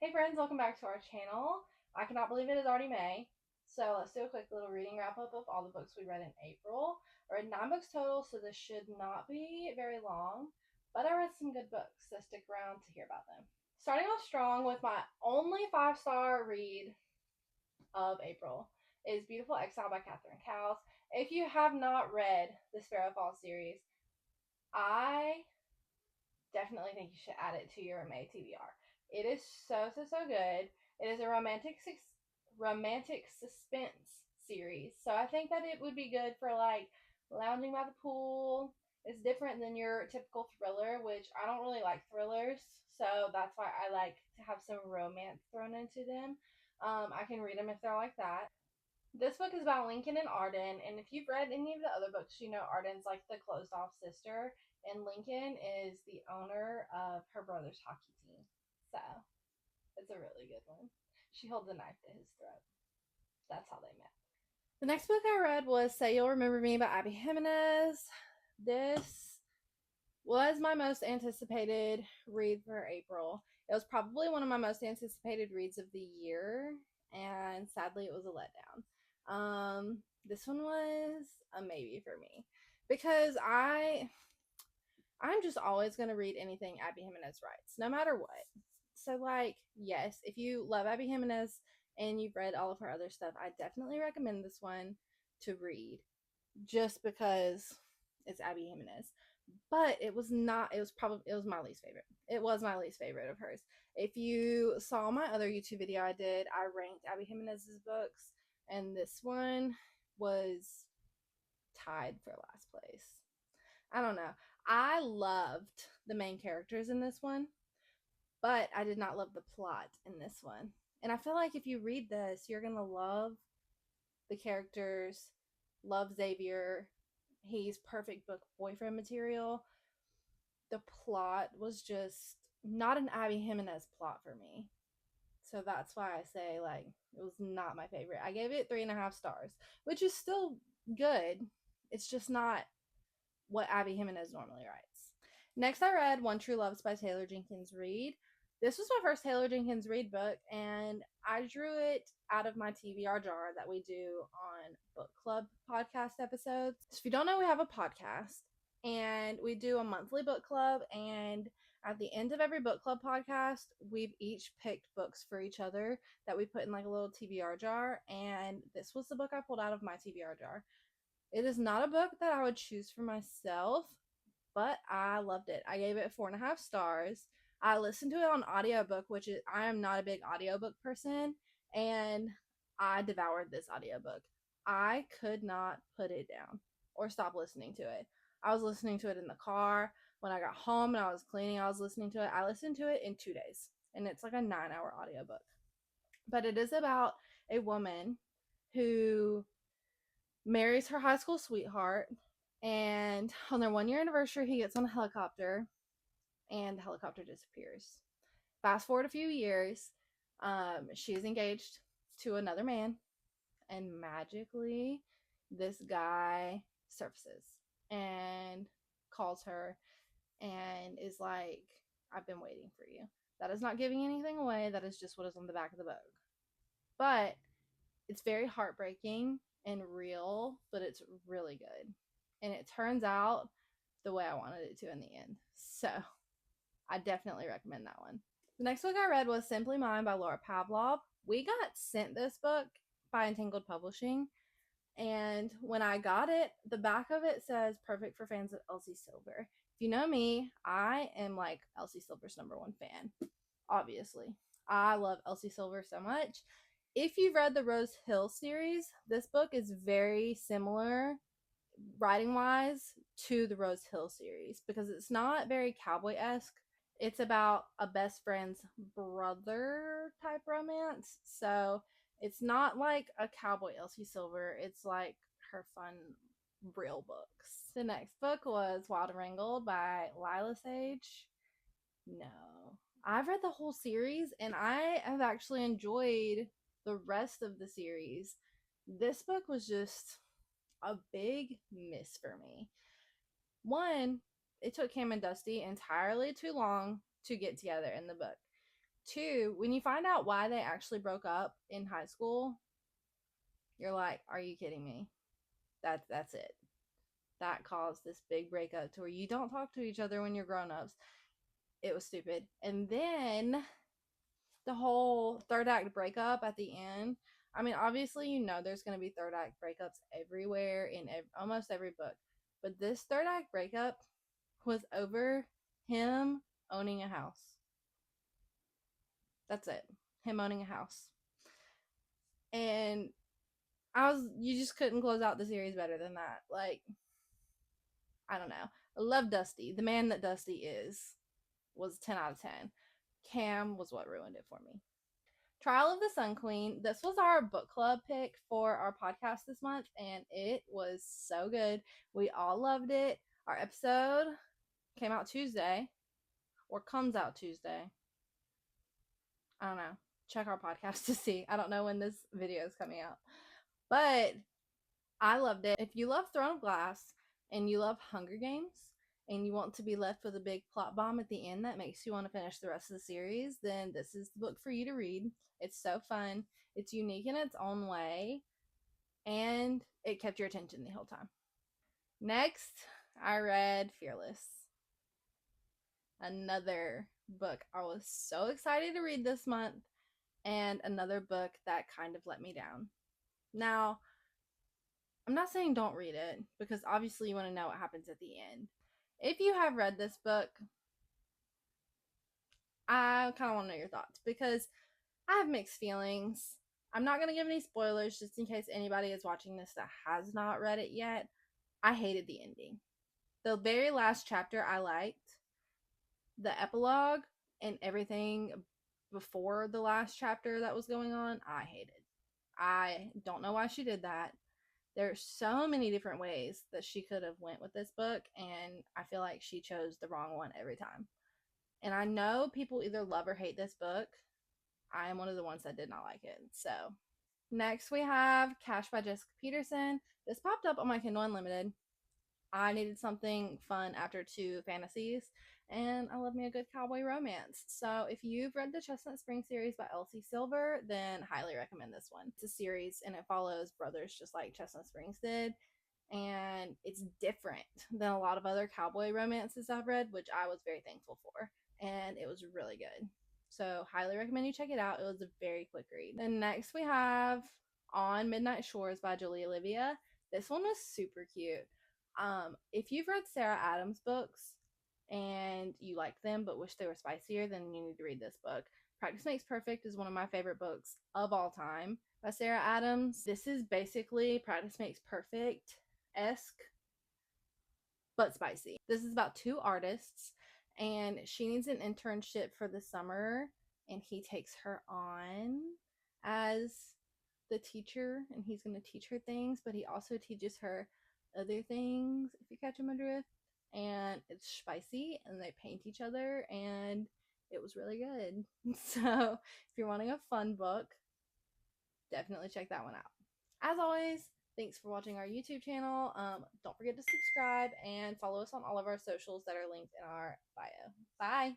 Hey friends, welcome back to our channel. I cannot believe it is already May. So let's do a quick little reading wrap up of all the books we read in April. I read 9 books total, so this should not be very long, but I read some good books, so stick around to hear about them. Starting off strong with my only 5-star read of April is Beautiful Exile by Catherine Cowles. If you have not read the Sparrow Falls series, I definitely think you should add it to your May TBR. It is so good. It is a romantic suspense series, so I think that it would be good for like lounging by the pool. It's different than your typical thriller, which I don't really like thrillers, so that's why I like to have some romance thrown into them. I can read them if they're like that. This book is about Lincoln and Arden, and if you've read any of the other books, you know Arden's like the closed off sister, and Lincoln is the owner of her brother's hockey team. So it's a really good one. She holds a knife to his throat. That's how they met. The next book I read was Say You'll Remember Me by Abby Jimenez. This was my most anticipated read for April. It was probably one of my most anticipated reads of the year, and sadly, it was a letdown. This one was a maybe for me because I'm just always gonna read anything Abby Jimenez writes, no matter what. So like, yes, if you love Abby Jimenez and you've read all of her other stuff, I definitely recommend this one to read just because it's Abby Jimenez. But it was not, it was my least favorite. It was my least favorite of hers. If you saw my other YouTube video I did, I ranked Abby Jimenez's books, and this one was tied for last place. I don't know. I loved the main characters in this one, but I did not love the plot in this one. And I feel like if you read this, you're going to love the characters, love Xavier. He's perfect book boyfriend material. The plot was just not an Abby Jimenez plot for me. So that's why I say like it was not my favorite. I gave it 3.5 stars, which is still good. It's just not what Abby Jimenez normally writes. Next, I read One True Loves by Taylor Jenkins Reid. This was my first Taylor Jenkins Reid book, and I drew it out of my TBR jar that we do on book club podcast episodes. So if you don't know, we have a podcast, and we do a monthly book club, and at the end of every book club podcast, we've each picked books for each other that we put in like a little TBR jar, and this was the book I pulled out of my TBR jar. It is not a book that I would choose for myself, but I loved it. I gave it 4.5 stars. I listened to it on audiobook, which is I am not a big audiobook person, and I devoured this audiobook. I could not put it down or stop listening to it. I was listening to it in the car. When I got home and I was cleaning, I was listening to it. I listened to it in 2 days, and it's like a 9-hour audiobook. But it is about a woman who marries her high school sweetheart, and on their 1 year anniversary, he gets on a helicopter, and the helicopter disappears. Fast forward a few years, she's engaged to another man, and magically, this guy surfaces and calls her and is like, I've been waiting for you. That is not giving anything away. That is just what is on the back of the book. But it's very heartbreaking and real, but it's really good. And it turns out the way I wanted it to in the end. So I definitely recommend that one. The next book I read was Simply Mine by Laura Pavlov. We got sent this book by Entangled Publishing. And when I got it, the back of it says perfect for fans of Elsie Silver. If you know me, I am like Elsie Silver's #1 fan, obviously. I love Elsie Silver so much. If you've read the Rose Hill series, this book is very similar writing wise to the Rose Hill series because it's not very cowboy esque. It's about a best friend's brother type romance. So it's not like a cowboy Elsie Silver. It's like her fun real books. The next book was Wild and Wrangled by Lila Sage. No. I've read the whole series and I have actually enjoyed the rest of the series. This book was just a big miss for me. One, it took Cam and Dusty entirely too long to get together in the book. Two, when you find out why they actually broke up in high school, you're like, are you kidding me? That's it. That caused this big breakup to where you don't talk to each other when you're grown-ups. It was stupid. And then the whole third act breakup at the end. I mean, obviously, there's going to be third act breakups everywhere in almost every book. But this third act breakup was over him owning a house. That's it. Him owning a house. And you just couldn't close out the series better than that. Like, I don't know. I love Dusty. The man that Dusty was 10 out of 10. Cam was what ruined it for me. Trial of the Sun Queen. This was our book club pick for our podcast this month, and it was so good. We all loved it. Our episode came out Tuesday, or comes out Tuesday. I don't know. Check our podcast to see. I don't know when this video is coming out. But I loved it. If you love Throne of Glass and you love Hunger Games and you want to be left with a big plot bomb at the end that makes you want to finish the rest of the series, then this is the book for you to read. It's so fun. It's unique in its own way. And it kept your attention the whole time. Next, I read Fearless. Another book I was so excited to read this month, and another book that kind of let me down. Now, I'm not saying don't read it, because obviously you want to know what happens at the end. If you have read this book, I kind of want to know your thoughts, because I have mixed feelings. I'm not going to give any spoilers just in case anybody is watching this that has not read it yet. I hated the ending. The very last chapter I liked. The epilogue and everything before the last chapter that was going on, I hated. I don't know why she did that. There's so many different ways that she could have went with this book, and I feel like she chose the wrong one every time. And I know people either love or hate this book. I am one of the ones that did not like it. So next we have Cash by Jessica Peterson. This popped up on my Kindle Unlimited. I needed something fun after 2 fantasies, and I love me a good cowboy romance. So if you've read the Chestnut Spring series by Elsie Silver, then highly recommend this one. It's a series and it follows brothers just like Chestnut Springs did, and it's different than a lot of other cowboy romances I've read, which I was very thankful for, and it was really good. So highly recommend you check it out. It was a very quick read. Then next we have On Midnight Shores by Julie Olivia. This one was super cute. If you've read Sarah Adams books and you like them but wish they were spicier, then you need to read this book. Practice Makes Perfect is one of my favorite books of all time by Sarah Adams. This is basically Practice Makes Perfect-esque, but spicy. This is about 2 artists, and she needs an internship for the summer, and he takes her on as the teacher, and he's going to teach her things, but he also teaches her other things, if you catch my drift. And it's spicy, and they paint each other, and it was really good. So if you're wanting a fun book, definitely check that one out. As always, thanks for watching our YouTube channel. Don't forget to subscribe and follow us on all of our socials that are linked in our bio. Bye.